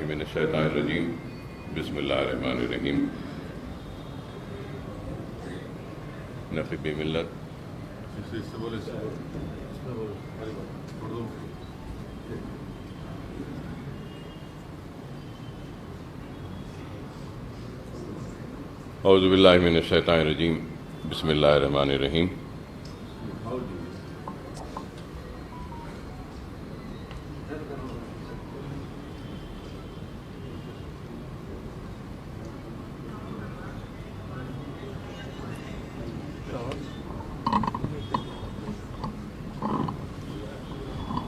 باللہ من الشیطان الرجیم بسم اللہ الرحمن الرحیم نقیب ملت اعوذ باللہ من الشیطان الرجیم بسم اللہ الرحمن الرحیم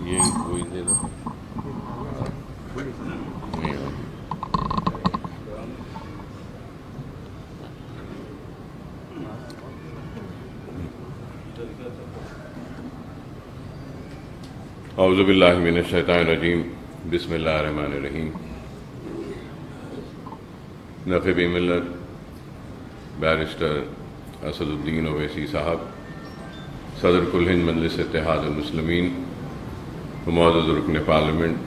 یہ کوئی دے دو اعوذ باللہ من الشیطان الرجیم بسم اللہ الرحمن الرحیم نقیب ملت بیرسٹر اسد الدین اویسی صاحب، صدر کل ہند مجلس اتحاد المسلمین، معزز رکن پارلیمنٹ،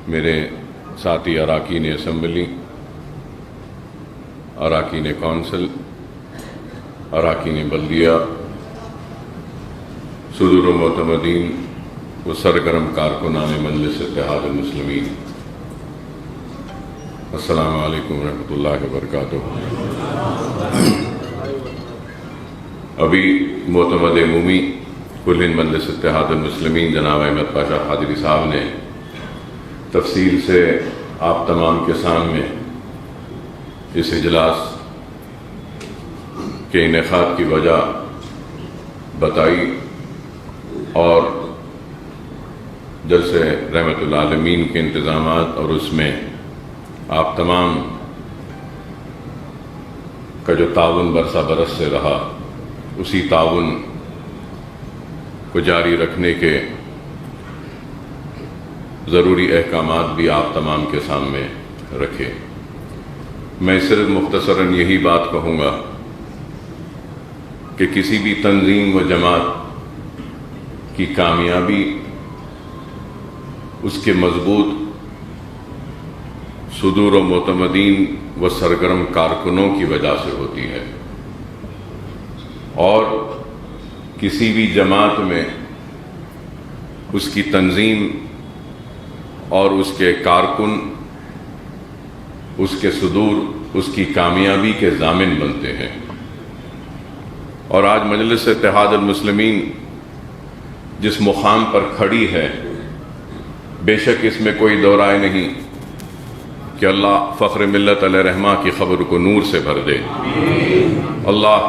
میرے ساتھی اراکین اسمبلی، اراکین کونسل، اراکین بلدیہ، صدور و معتمدین و سرگرم کارکنان مجلس اتحاد المسلمین، السلام علیکم ورحمۃ اللہ وبرکاتہ۔ ابھی معتمد عمومی کل ہند مجلس اتحاد المسلمین جناب احمد پاشا قادری صاحب نے تفصیل سے آپ تمام کے سامنے اس اجلاس کے انعقاد کی وجہ بتائی اور جلسے رحمت العالمین کے انتظامات اور اس میں آپ تمام کا جو تعاون برسہ برس سے رہا، اسی تعاون کو جاری رکھنے کے ضروری احکامات بھی آپ تمام کے سامنے رکھے۔ میں صرف مختصراً یہی بات کہوں گا کہ کسی بھی تنظیم و جماعت کی کامیابی اس کے مضبوط صدور و معتمدین و سرگرم کارکنوں کی وجہ سے ہوتی ہے، اور کسی بھی جماعت میں اس کی تنظیم اور اس کے کارکن اس کے صدور اس کی کامیابی کے ضامن بنتے ہیں۔ اور آج مجلس اتحاد المسلمین جس مقام پر کھڑی ہے، بے شک اس میں کوئی دو رائے نہیں کہ اللہ فخر ملت علیہ رحمہ کی خبر کو نور سے بھر دے، اللہ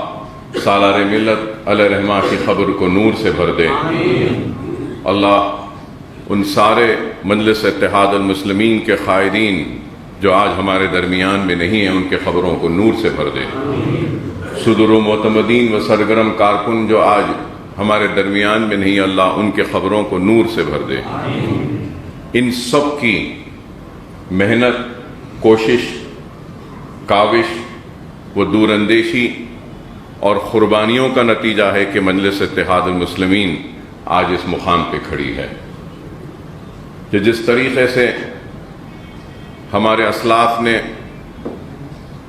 سالار ملت علیہ رحمہ کی خبر کو نور سے بھر دے، اللہ ان سارے مجلس اتحاد المسلمین کے قائدین جو آج ہمارے درمیان میں نہیں ہیں ان کے خبروں کو نور سے بھر دے، صدور و معتمدین و سرگرم کارکن جو آج ہمارے درمیان میں نہیں، اللہ ان کے خبروں کو نور سے بھر دے۔ ان سب کی محنت، کوشش، کاوش و دور اندیشی اور قربانیوں کا نتیجہ ہے کہ مجلس اتحاد المسلمین آج اس مقام پہ کھڑی ہے، کہ جس طریقے سے ہمارے اسلاف نے،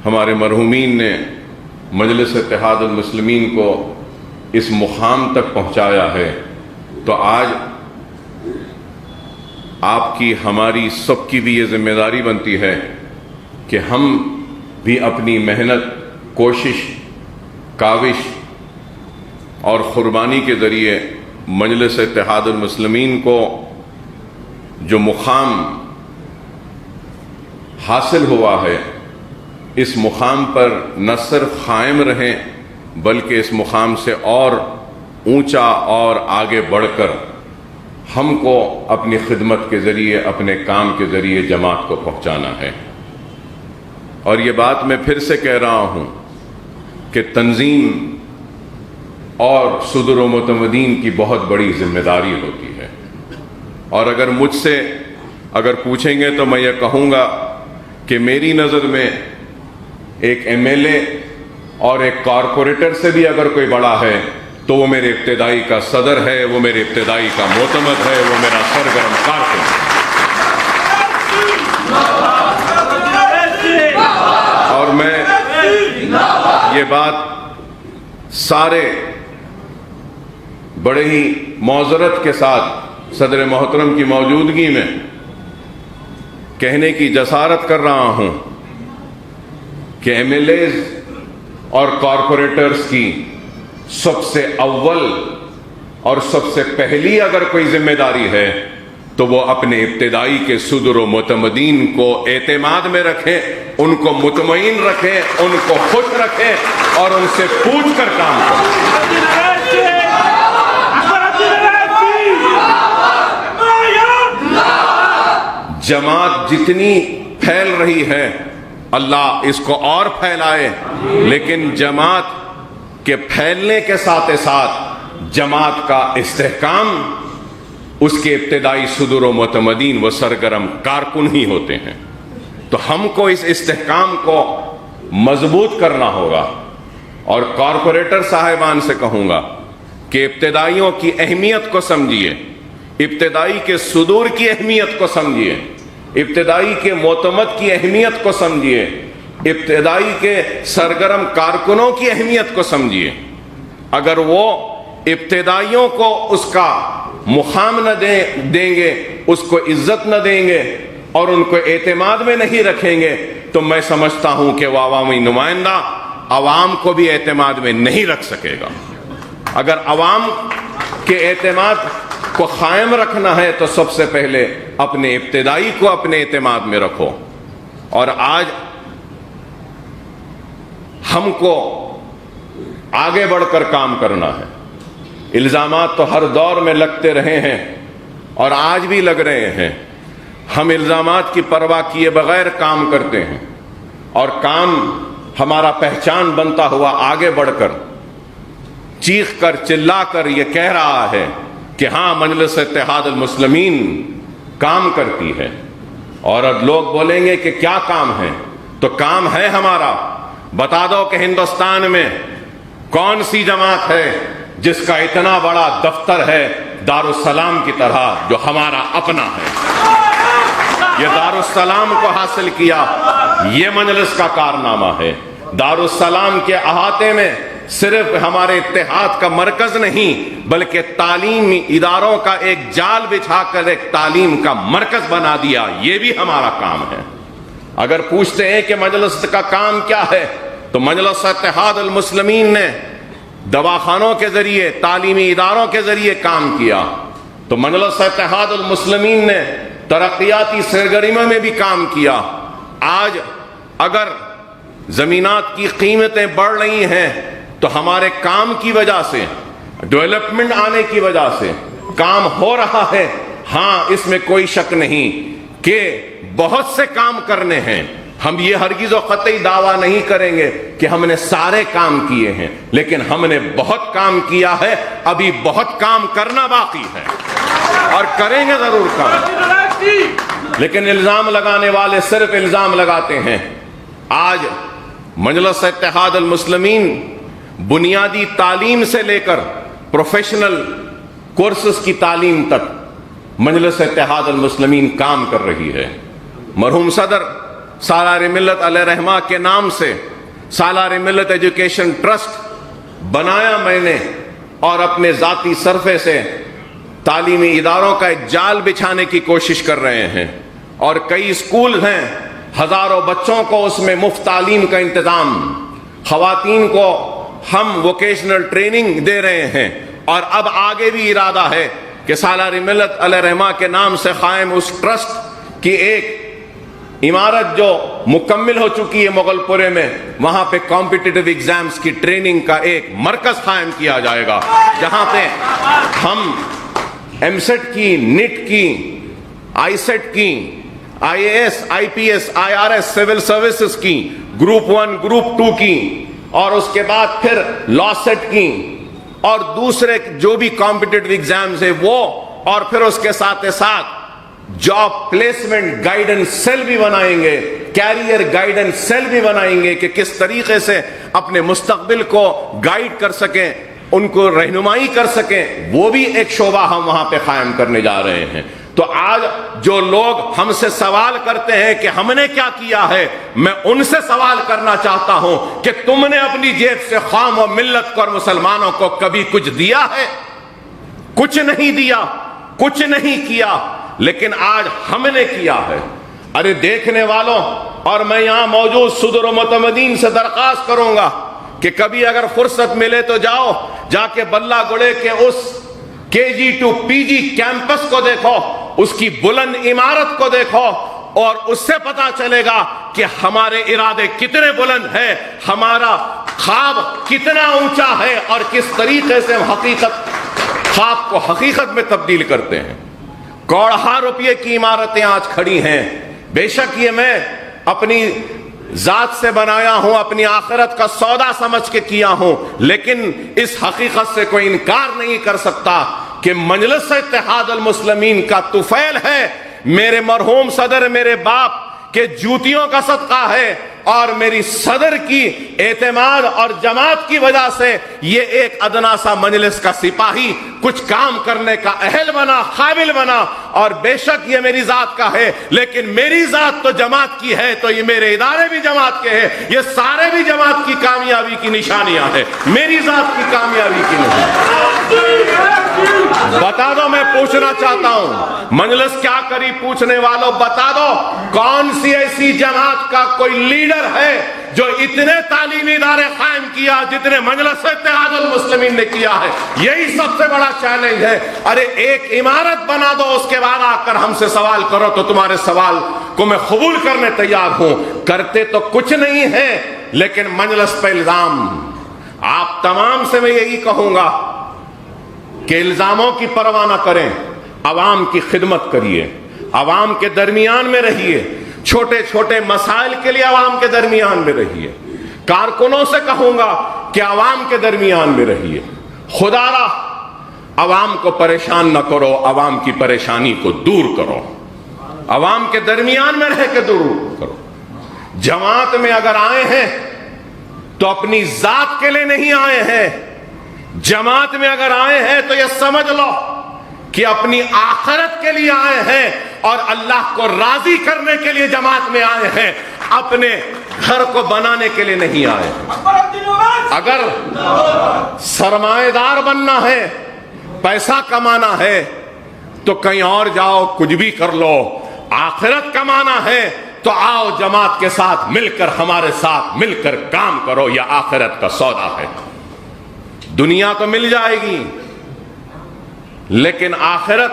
ہمارے مرحومین نے مجلس اتحاد المسلمین کو اس مقام تک پہنچایا ہے، تو آج آپ کی، ہماری سب کی بھی یہ ذمہ داری بنتی ہے کہ ہم بھی اپنی محنت، کوشش، کاوش اور قربانی کے ذریعے مجلس اتحاد المسلمین کو جو مقام حاصل ہوا ہے، اس مقام پر نہ صرف قائم رہیں بلکہ اس مقام سے اور اونچا اور آگے بڑھ کر ہم کو اپنی خدمت کے ذریعے، اپنے کام کے ذریعے جماعت کو پہنچانا ہے۔ اور یہ بات میں پھر سے کہہ رہا ہوں کہ تنظیم اور صدور و معتمدین کی بہت بڑی ذمہ داری ہوتی ہے، اور اگر مجھ سے پوچھیں گے تو میں یہ کہوں گا کہ میری نظر میں ایک ایم ایل اے اور ایک کارپوریٹر سے بھی اگر کوئی بڑا ہے تو وہ میرے ابتدائی کا صدر ہے، وہ میرے ابتدائی کا معتمد ہے، وہ میرا سرگرم کارکن ہے۔ اور میں یہ بات سارے بڑے ہی معذرت کے ساتھ صدر محترم کی موجودگی میں کہنے کی جسارت کر رہا ہوں کہ ایم ایل ایز اور کارپوریٹرز کی سب سے اول اور سب سے پہلی اگر کوئی ذمہ داری ہے تو وہ اپنے ابتدائی کے صدر و معتمدین کو اعتماد میں رکھیں، ان کو مطمئن رکھیں، ان کو خوش رکھیں اور ان سے پوچھ کر کام کریں۔ جماعت جتنی پھیل رہی ہے اللہ اس کو اور پھیلائے، لیکن جماعت کے پھیلنے کے ساتھ ساتھ جماعت کا استحکام اس کے ابتدائی صدر و معتمدین و سرگرم کارکن ہی ہوتے ہیں۔ تو ہم کو اس استحکام کو مضبوط کرنا ہوگا، اور کارپوریٹر صاحبان سے کہوں گا کہ ابتدائیوں کی اہمیت کو سمجھیے، ابتدائی کے صدور کی اہمیت کو سمجھیے، ابتدائی کے معتمد کی اہمیت کو سمجھیے، ابتدائی کے سرگرم کارکنوں کی اہمیت کو سمجھیے۔ اگر وہ ابتدائیوں کو اس کا مقام نہ دیں گے، اس کو عزت نہ دیں گے اور ان کو اعتماد میں نہیں رکھیں گے تو میں سمجھتا ہوں کہ وہ عوامی نمائندہ عوام کو بھی اعتماد میں نہیں رکھ سکے گا۔ اگر عوام کے اعتماد کو قائم رکھنا ہے تو سب سے پہلے اپنے ابتدائی کو اپنے اعتماد میں رکھو۔ اور آج ہم کو آگے بڑھ کر کام کرنا ہے۔ الزامات تو ہر دور میں لگتے رہے ہیں اور آج بھی لگ رہے ہیں۔ ہم الزامات کی پرواہ کیے بغیر کام کرتے ہیں، اور کام ہمارا پہچان بنتا ہوا آگے بڑھ کر چیخ کر چلا کر یہ کہہ رہا ہے کہ ہاں مجلس اتحاد المسلمین کام کرتی ہے۔ اور اب لوگ بولیں گے کہ کیا کام ہے، تو کام ہے ہمارا، بتا دو کہ ہندوستان میں کون سی جماعت ہے جس کا اتنا بڑا دفتر ہے دارالسلام کی طرح جو ہمارا اپنا ہے۔ یہ دارالسلام کو حاصل کیا، یہ مجلس کا کارنامہ ہے۔ دارالسلام کے احاطے میں صرف ہمارے اتحاد کا مرکز نہیں بلکہ تعلیمی اداروں کا ایک جال بچھا کر ایک تعلیم کا مرکز بنا دیا، یہ بھی ہمارا کام ہے۔ اگر پوچھتے ہیں کہ مجلس کا کام کیا ہے تو مجلس اتحاد المسلمین نے دواخانوں کے ذریعے، تعلیمی اداروں کے ذریعے کام کیا، تو مجلس اتحاد المسلمین نے ترقیاتی سرگرمیوں میں بھی کام کیا۔ آج اگر زمینات کی قیمتیں بڑھ رہی ہیں تو ہمارے کام کی وجہ سے، ڈیولپمنٹ آنے کی وجہ سے کام ہو رہا ہے۔ ہاں اس میں کوئی شک نہیں کہ بہت سے کام کرنے ہیں، ہم یہ ہرگز و قطعی دعویٰ نہیں کریں گے کہ ہم نے سارے کام کیے ہیں، لیکن ہم نے بہت کام کیا ہے، ابھی بہت کام کرنا باقی ہے اور کریں گے ضرور کام۔ لیکن الزام لگانے والے صرف الزام لگاتے ہیں۔ آج مجلس اتحاد المسلمین بنیادی تعلیم سے لے کر پروفیشنل کورسز کی تعلیم تک مجلس اتحاد المسلمین کام کر رہی ہے۔ مرحوم صدر سالار ملت علیہ رحمہ کے نام سے سالار ملت ایجوکیشن ٹرسٹ بنایا میں نے، اور اپنے ذاتی صرفے سے تعلیمی اداروں کا ایک جال بچھانے کی کوشش کر رہے ہیں، اور کئی اسکول ہیں، ہزاروں بچوں کو اس میں مفت تعلیم کا انتظام، خواتین کو ہم ووکیشنل ٹریننگ دے رہے ہیں، اور اب آگے بھی ارادہ ہے کہ سالار ملت علیہ رحمہ کے نام سے قائم اس ٹرسٹ کی ایک عمارت جو مکمل ہو چکی ہے مغل پورے میں، وہاں پہ کمپٹیٹیو ایگزامز کی ٹریننگ کا ایک مرکز قائم کیا جائے گا، جہاں پہ ہم ایم سیٹ کی، نیٹ کی، آئی سیٹ کی، I A S, I P S, I R S, civil services کی، گروپ 1 گروپ 2 کی، اور اس کے بعد پھر لا سیٹ کی، اور دوسرے جو بھی کمپٹیٹیو ایگزامز ہیں وہ، اور پھر اس کے ساتھ ساتھ جاب پلیسمنٹ گائیڈنس سیل بھی بنائیں گے، کیریئر گائیڈنس سیل بھی بنائیں گے کہ کس طریقے سے اپنے مستقبل کو گائیڈ کر سکیں۔ ان کو رہنمائی کر سکیں، وہ بھی ایک شعبہ ہم وہاں پہ قائم کرنے جا رہے ہیں۔ تو آج جو لوگ ہم سے سوال کرتے ہیں کہ ہم نے کیا کیا ہے، میں ان سے سوال کرنا چاہتا ہوں کہ تم نے اپنی جیب سے قوم و ملت کو اور مسلمانوں کو کبھی کچھ دیا ہے؟ کچھ نہیں دیا، کچھ نہیں کیا، لیکن آج ہم نے کیا ہے۔ ارے دیکھنے والوں اور میں یہاں موجود صدر و متمدین سے درخواست کروں گا کہ کبھی اگر فرصت ملے تو جاؤ، جا کے بلہ گڑے کے اس KG to PG کیمپس کو دیکھو، اس کی بلند عمارت کو دیکھو، اور اس سے پتا چلے گا کہ ہمارے ارادے کتنے بلند ہیں، ہمارا خواب کتنا اونچا ہے، اور کس طریقے سے ہم خواب کو حقیقت میں تبدیل کرتے ہیں۔ کروڑوں روپے کی عمارتیں آج کھڑی ہیں، بے شک یہ میں اپنی ذات سے بنایا ہوں، اپنی آخرت کا سودا سمجھ کے کیا ہوں، لیکن اس حقیقت سے کوئی انکار نہیں کر سکتا کہ مجلس اتحاد المسلمین کا طفیل ہے، میرے مرحوم صدر میرے باپ کے جوتیوں کا صدقہ ہے، اور میری صدر کی اعتماد اور جماعت کی وجہ سے یہ ایک ادنا سا مجلس کا سپاہی کچھ کام کرنے کا اہل بنا، قابل بنا۔ اور بے شک یہ میری ذات کا ہے، لیکن میری ذات تو جماعت کی ہے، تو یہ میرے ادارے بھی جماعت کے ہیں، یہ سارے بھی جماعت کی کامیابی کی نشانیاں ہیں، میری ذات کی کامیابی کی نہیں۔ بتا دو، میں پوچھنا چاہتا ہوں، مجلس کیا کری پوچھنے والوں، بتا دو کون سی ایسی جماعت کا کوئی لیڈر ہے جو اتنے تعلیمی ادارے قائم کیا جتنے مجلس اتحاد المسلمین نے کیا ہے؟ یہی سب سے بڑا چیلنج ہے۔ ارے ایک عمارت بنا دو، اس کے بعد آ کر ہم سے سوال کرو تو تمہارے سوال کو میں قبول کرنے تیار ہوں۔ کرتے تو کچھ نہیں ہے، لیکن مجلس پہ الزام۔ آپ تمام سے میں یہی کہوں گا کہ الزاموں کی پرواہ نہ کریں، عوام کی خدمت کریے، عوام کے درمیان میں رہیے، چھوٹے چھوٹے مسائل کے لیے عوام کے درمیان میں رہیے۔ کارکنوں سے کہوں گا کہ عوام کے درمیان میں رہیے، خدا را عوام کو پریشان نہ کرو، عوام کی پریشانی کو دور کرو، عوام کے درمیان میں رہ کے دور کرو۔ جماعت میں اگر آئے ہیں تو اپنی ذات کے لیے نہیں آئے ہیں، جماعت میں اگر آئے ہیں تو یہ سمجھ لو کہ اپنی آخرت کے لیے آئے ہیں اور اللہ کو راضی کرنے کے لیے جماعت میں آئے ہیں، اپنے گھر کو بنانے کے لیے نہیں آئے ہیں۔ اگر سرمایہ دار بننا ہے، پیسہ کمانا ہے تو کہیں اور جاؤ، کچھ بھی کر لو۔ آخرت کمانا ہے تو آؤ جماعت کے ساتھ مل کر، ہمارے ساتھ مل کر کام کرو، یہ آخرت کا سودا ہے۔ دنیا تو مل جائے گی، لیکن آخرت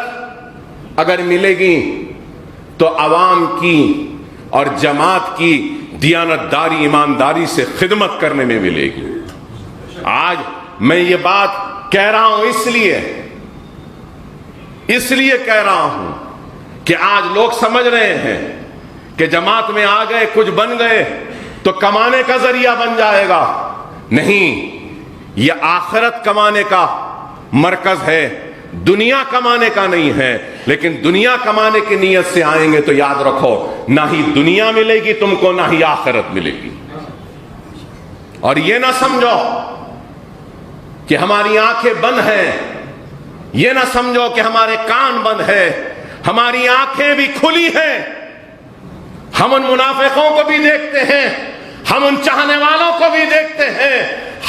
اگر ملے گی تو عوام کی اور جماعت کی دیانتداری، ایمانداری سے خدمت کرنے میں ملے گی۔ آج میں یہ بات کہہ رہا ہوں اس لیے کہہ رہا ہوں کہ آج لوگ سمجھ رہے ہیں کہ جماعت میں آ گئے، کچھ بن گئے تو کمانے کا ذریعہ بن جائے گا۔ نہیں، یہ آخرت کمانے کا مرکز ہے، دنیا کمانے کا نہیں ہے۔ لیکن دنیا کمانے کی نیت سے آئیں گے تو یاد رکھو، نہ ہی دنیا ملے گی تم کو، نہ ہی آخرت ملے گی۔ اور یہ نہ سمجھو کہ ہماری آنکھیں بند ہیں، یہ نہ سمجھو کہ ہمارے کان بند ہیں، ہماری آنکھیں بھی کھلی ہیں۔ ہم ان منافقوں کو بھی دیکھتے ہیں، ہم ان چاہنے والوں کو بھی دیکھتے ہیں،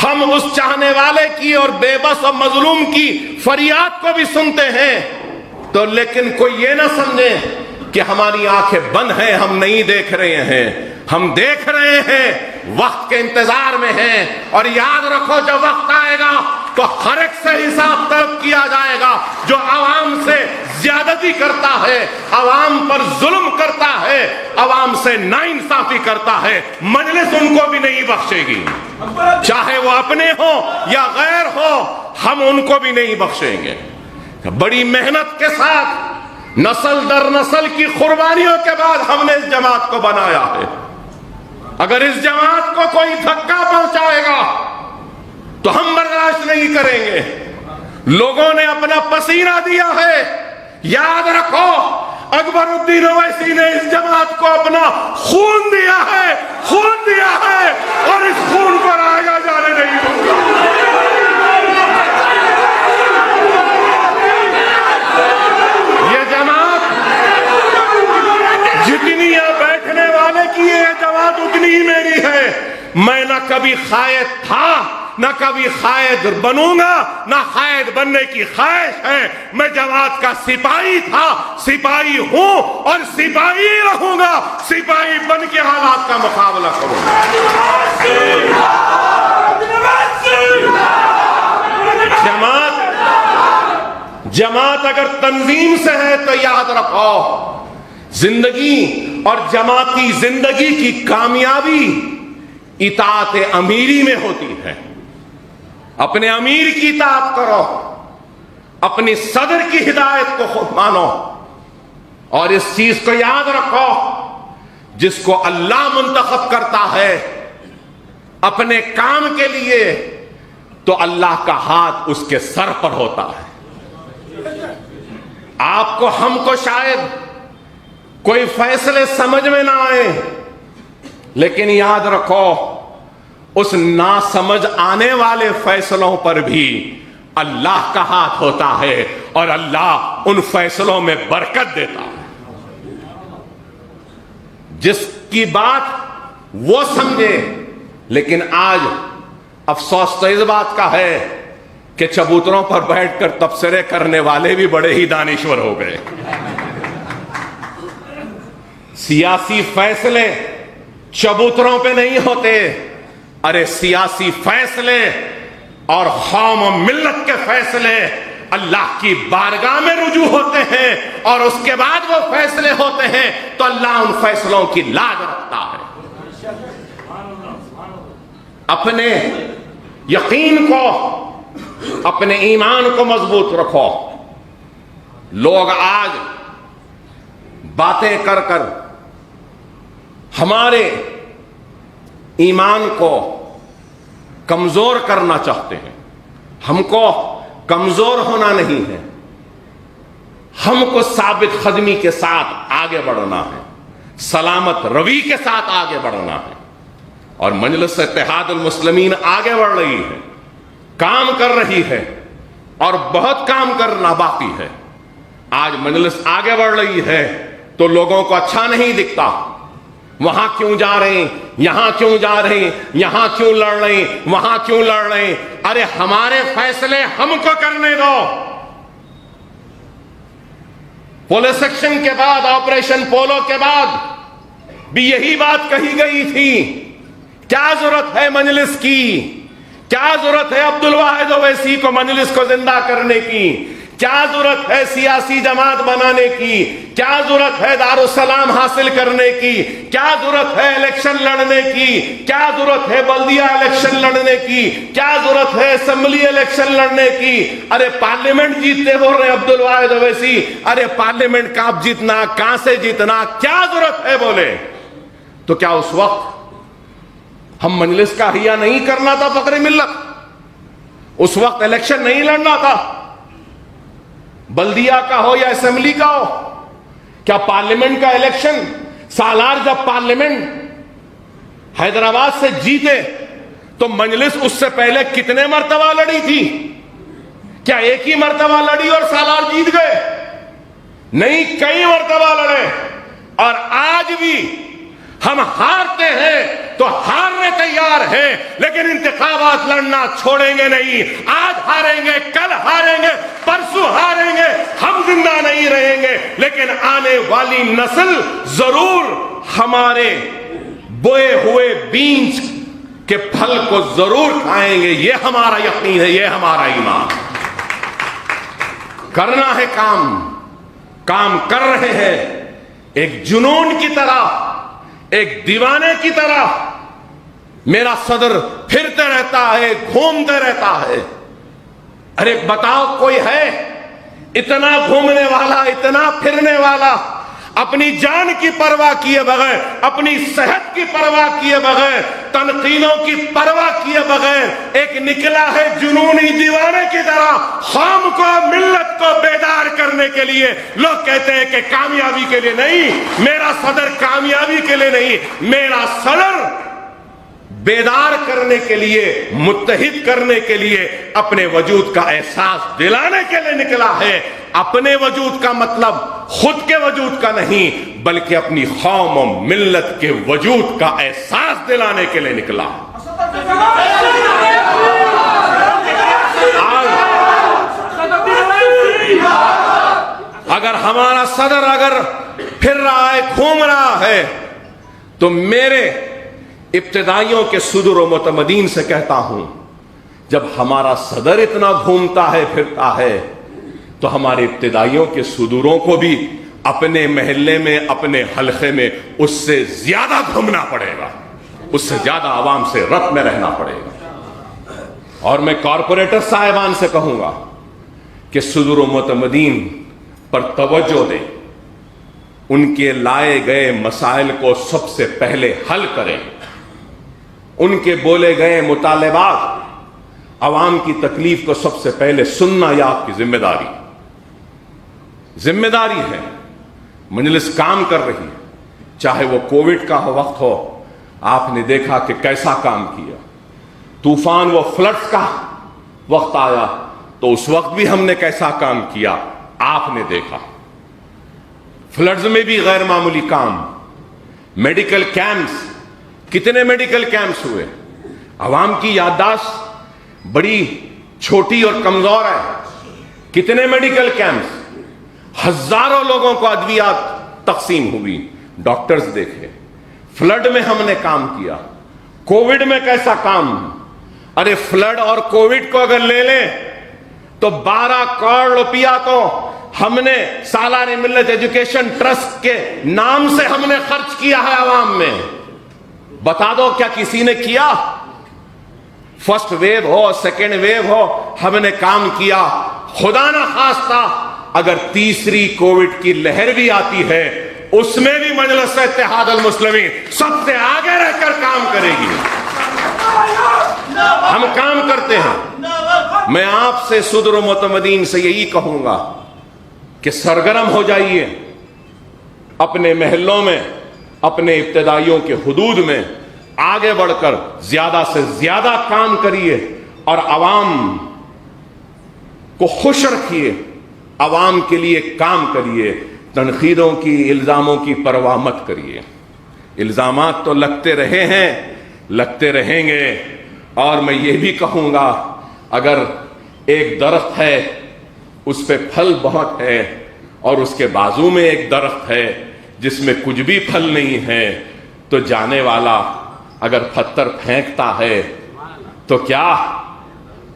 ہم اس چاہنے والے کی اور بے بس اور مظلوم کی فریاد کو بھی سنتے ہیں۔ تو لیکن کوئی یہ نہ سمجھے کہ ہماری آنکھیں بند ہیں، ہم نہیں دیکھ رہے ہیں، ہم دیکھ رہے ہیں، وقت کے انتظار میں ہیں۔ اور یاد رکھو، جب وقت آئے گا تو ہر ایک سے حساب طلب کیا جائے گا۔ جو عوام سے زیادتی کرتا ہے، عوام پر ظلم کرتا ہے، عوام سے ناانصافی کرتا ہے، مجلس ان کو بھی نہیں بخشے گی، چاہے وہ اپنے ہو یا غیر ہو، ہم ان کو بھی نہیں بخشیں گے۔ بڑی محنت کے ساتھ نسل در نسل کی قربانیوں کے بعد ہم نے اس جماعت کو بنایا ہے۔ اگر اس جماعت کو کوئی دھکا پہنچائے گا تو ہم برداشت نہیں کریں گے۔ لوگوں نے اپنا پسینہ دیا ہے، یاد رکھو اکبر الدین اویسی نے اس جماعت کو اپنا خون دیا ہے، خون دیا ہے، اور اس خون کو رائگا جانے نہیں دوں گا۔ کبھی قائد تھا نہ کبھی قائد بنوں گا، نہ قائد بننے کی خواہش ہے۔ میں جماعت کا سپاہی تھا، سپاہی ہوں اور سپاہی رہوں گا، سپاہی بن کے حالات کا مقابلہ کروں گا۔ جماعت اگر تنظیم سے ہے تو یاد رکھو، زندگی اور جماعتی زندگی کی کامیابی اطاعت امیری میں ہوتی ہے۔ اپنے امیر کی اطاعت کرو، اپنی صدر کی ہدایت کو خود مانو، اور اس چیز کو یاد رکھو، جس کو اللہ منتخب کرتا ہے اپنے کام کے لیے تو اللہ کا ہاتھ اس کے سر پر ہوتا ہے۔ آپ کو، ہم کو شاید کوئی فیصلے سمجھ میں نہ آئے، لیکن یاد رکھو اس نا سمجھ آنے والے فیصلوں پر بھی اللہ کا ہاتھ ہوتا ہے، اور اللہ ان فیصلوں میں برکت دیتا ہے۔ جس کی بات وہ سمجھے، لیکن آج افسوس تو اس بات کا ہے کہ چبوتروں پر بیٹھ کر تبصرے کرنے والے بھی بڑے ہی دانشور ہو گئے۔ سیاسی فیصلے چبوتروں پہ نہیں ہوتے، ارے سیاسی فیصلے اور قوم و ملت کے فیصلے اللہ کی بارگاہ میں رجوع ہوتے ہیں، اور اس کے بعد وہ فیصلے ہوتے ہیں تو اللہ ان فیصلوں کی لاج رکھتا ہے۔ اپنے یقین کو، اپنے ایمان کو مضبوط رکھو۔ لوگ آج باتیں کر کر ہمارے ایمان کو کمزور کرنا چاہتے ہیں۔ ہم کو کمزور ہونا نہیں ہے، ہم کو ثابت قدمی کے ساتھ آگے بڑھنا ہے، سلامت روی کے ساتھ آگے بڑھنا ہے۔ اور مجلس اتحاد المسلمین آگے بڑھ رہی ہے، کام کر رہی ہے، اور بہت کام کرنا باقی ہے۔ آج مجلس آگے بڑھ رہی ہے تو لوگوں کو اچھا نہیں دکھتا، وہاں کیوں جا رہے ہیں، یہاں کیوں جا رہے ہیں، یہاں کیوں لڑ رہے ہیں، وہاں کیوں لڑ رہے ہیں۔ ارے ہمارے فیصلے ہم کو کرنے دو۔ پولیس ایکشن کے بعد، آپریشن پولو کے بعد بھی یہی بات کہی گئی تھی، کیا ضرورت ہے مجلس کی، کیا ضرورت ہے عبدالواحد اویسی کو مجلس کو زندہ کرنے کی، کیا ضرورت ہے سیاسی جماعت بنانے کی، کیا ضرورت ہے دارالسلام حاصل کرنے کی، کیا ضرورت ہے الیکشن لڑنے کی، کیا ضرورت ہے بلدیہ الیکشن لڑنے کی، کیا ضرورت ہے اسمبلی الیکشن لڑنے کی۔ ارے پارلیمنٹ جیتتے ہو رہے عبدالواحد اویسی، ارے پارلیمنٹ کب جیتنا، کہاں سے جیتنا، کیا ضرورت ہے بولے؟ تو کیا اس وقت ہم مجلس کا احیاء نہیں کرنا تھا فخر ملت؟ اس وقت الیکشن نہیں لڑنا تھا، بلدیہ کا ہو یا اسمبلی کا ہو؟ کیا پارلیمنٹ کا الیکشن، سالار جب پارلیمنٹ حیدرآباد سے جیتے تو مجلس اس سے پہلے کتنے مرتبہ لڑی تھی؟ کیا ایک ہی مرتبہ لڑی اور سالار جیت گئے؟ نہیں، کئی مرتبہ لڑے، اور آج بھی ہم ہارتے ہیں تو ہارنے تیار ہیں، لیکن انتخابات لڑنا چھوڑیں گے نہیں۔ آج ہاریں گے، کل ہاریں گے، پرسوں ہاریں گے، ہم زندہ نہیں رہیں گے، لیکن آنے والی نسل ضرور ہمارے بوئے ہوئے بیج کے پھل کو ضرور کھائیں گے۔ یہ ہمارا یقین ہے، یہ ہمارا ایمان۔ کرنا ہے کام کر رہے ہیں، ایک جنون کی طرح، ایک دیوانے کی طرح میرا صدر پھرتے رہتا ہے، گھومتے رہتا ہے۔ ارے بتاؤ، کوئی ہے اتنا گھومنے والا، اتنا پھرنے والا، اپنی جان کی پرواہ کیے بغیر، اپنی صحت کی پرواہ کیے بغیر، تنقیدوں کی پرواہ کیے بغیر ایک نکلا ہے جنونی دیوانے کی طرح قوم کو، ملت کو بیدار کرنے کے لیے۔ لوگ کہتے ہیں کہ کامیابی کے لیے نہیں، میرا صدر کامیابی کے لیے نہیں، میرا صدر بیدار کرنے کے لیے، متحد کرنے کے لیے، اپنے وجود کا احساس دلانے کے لیے نکلا ہے۔ اپنے وجود کا مطلب خود کے وجود کا نہیں، بلکہ اپنی قوم و ملت کے وجود کا احساس دلانے کے لیے نکلا ہے۔ اگر ہمارا صدر اگر پھر رہا ہے, گھوم رہا ہے, تو میرے ابتدائیوں کے صدور و متمدین سے کہتا ہوں, جب ہمارا صدر اتنا گھومتا ہے پھرتا ہے تو ہمارے ابتدائیوں کے صدوروں کو بھی اپنے محلے میں, اپنے حلقے میں اس سے زیادہ گھومنا پڑے گا, اس سے زیادہ عوام سے ربط میں رہنا پڑے گا. اور میں کارپوریٹر صاحبان سے کہوں گا کہ صدور و متمدین پر توجہ دیں, ان کے لائے گئے مسائل کو سب سے پہلے حل کریں, ان کے بولے گئے مطالبات, عوام کی تکلیف کو سب سے پہلے سننا یہ آپ کی ذمہ داری ہے. مجلس کام کر رہی ہے, چاہے وہ کووڈ کا وقت ہو, آپ نے دیکھا کہ کیسا کام کیا. طوفان و فلڈز کا وقت آیا تو اس وقت بھی ہم نے کیسا کام کیا آپ نے دیکھا. فلڈز میں بھی غیر معمولی کام. میڈیکل کیمپس, کتنے میڈیکل کیمپس ہوئے. عوام کی یادداشت بڑی چھوٹی اور کمزور ہے. کتنے میڈیکل کیمپس, ہزاروں لوگوں کو ادویات تقسیم ہوئی. ڈاکٹرز دیکھے. فلڈ میں ہم نے کام کیا. کووڈ میں کیسا کام. ارے فلڈ اور کووڈ کو اگر لے لیں تو 12 کروڑ روپیہ تو ہم نے سالانہ ملت ایجوکیشن ٹرسٹ کے نام سے ہم نے خرچ کیا ہے عوام میں. بتا دو کیا کسی نے کیا؟ فرسٹ ویو ہو, سیکنڈ ویو ہو, ہم نے کام کیا. خدا نہ خواستہ اگر تیسری کووڈ کی لہر بھی آتی ہے, اس میں بھی مجلس اتحاد المسلمین سب سے آگے رہ کر کام کرے گی. ہم کام کرتے ہیں. میں آپ سے صدر و متمدین سے یہی کہوں گا کہ سرگرم ہو جائیے, اپنے محلوں میں, اپنے ابتدائیوں کے حدود میں آگے بڑھ کر زیادہ سے زیادہ کام کریے اور عوام کو خوش رکھیے, عوام کے لیے کام کریے. تنقیدوں کی, الزاموں کی پرواہ مت کریے. الزامات تو لگتے رہے ہیں, لگتے رہیں گے. اور میں یہ بھی کہوں گا, اگر ایک درخت ہے اس پہ پھل بہت ہے اور اس کے بازو میں ایک درخت ہے جس میں کچھ بھی پھل نہیں ہے, تو جانے والا اگر پتھر پھینکتا ہے تو کیا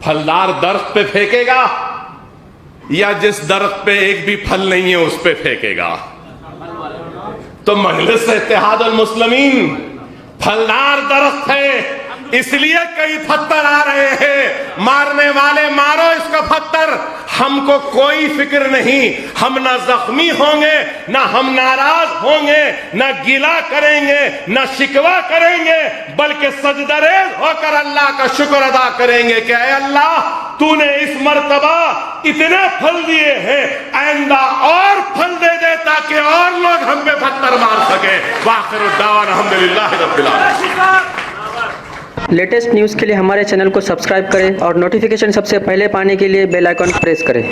پھلدار درخت پہ پھینکے گا یا جس درخت پہ ایک بھی پھل نہیں ہے اس پہ پھینکے گا؟ تو مجلس اتحاد المسلمین پھلدار درخت ہے, اس لیے کئی پتھر آ رہے ہیں. مارنے والے مارو اس کا پتھر, ہم کو کوئی فکر نہیں. ہم نہ زخمی ہوں گے, نہ ہم ناراض ہوں گے, نہ گلا کریں گے, نہ شکوہ کریں گے, بلکہ سجدہ ریز ہو کر اللہ کا شکر ادا کریں گے کہ اے اللہ تو نے اس مرتبہ اتنے پھل دیے ہیں, آئندہ اور پھل دے دے تاکہ اور لوگ ہم پہ پتھر مار سکیں. وآخر الدعوانا الحمدللہ رب العالمین. لیٹسٹ نیوز کے لیے ہمارے چینل کو سبسکرائب کریں اور نوٹیفیکیشن سب سے پہلے پانے کے لیے بیل آئیکن پریس کریں.